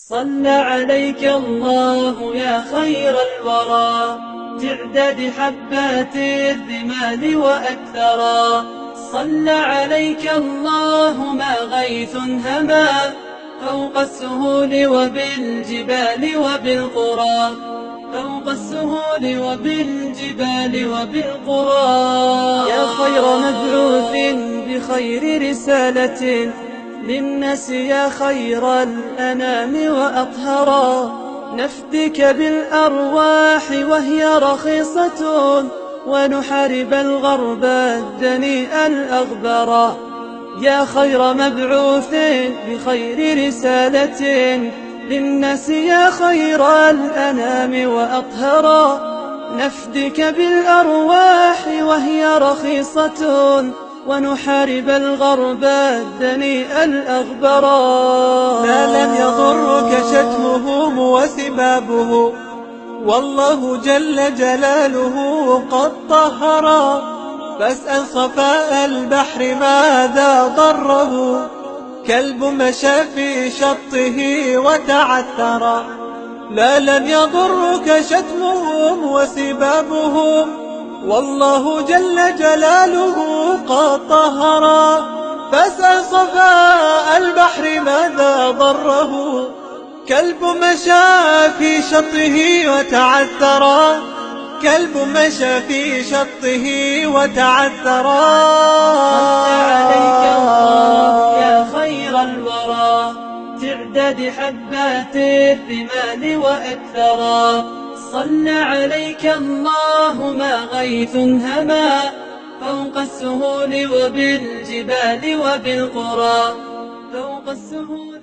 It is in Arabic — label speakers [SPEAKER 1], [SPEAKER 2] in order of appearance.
[SPEAKER 1] صلى عليك الله يا خير الورى تعداد حبات الرمال وأكثرا. صلى عليك الله ما غيث هما فوق السهول وبالجبال وبالقرى، فوق السهول وبالجبال وبالقرى. يا خير مبعوث بخير رسالة للناس، يا خير الأنام وأطهرا. نفديك بالأرواح وهي رخيصة ونحارب الغرب الدنيء الأغبرا. يا خير مبعوث بخير رسالة للناس، يا خير الأنام وأطهرا. نفديك بالأرواح وهي رخيصة ونحارب الغرب الدنيء الأغبرا.
[SPEAKER 2] لا لن يضرك شتمهم وسبابه، والله جل جلاله قد طهرا. فاسأل صفاء البحر ماذا ضره، كلب مشى في شطه وتعثرا. لا لن يضرك شتمهم وسبابهم، والله جل جلاله قد طهرا. فاسأل صفاء البحر ماذا ضره، كلب مشى في شطه وتعثرا. كلب مشى في شطه وتعثرا.
[SPEAKER 1] صلى عليك الله يا خير الورى تعداد حبات الرمال وأكثرا. صلى عليك الله ما غيث هما فوق السهول وبالجبال وبالقرى، فوق السهول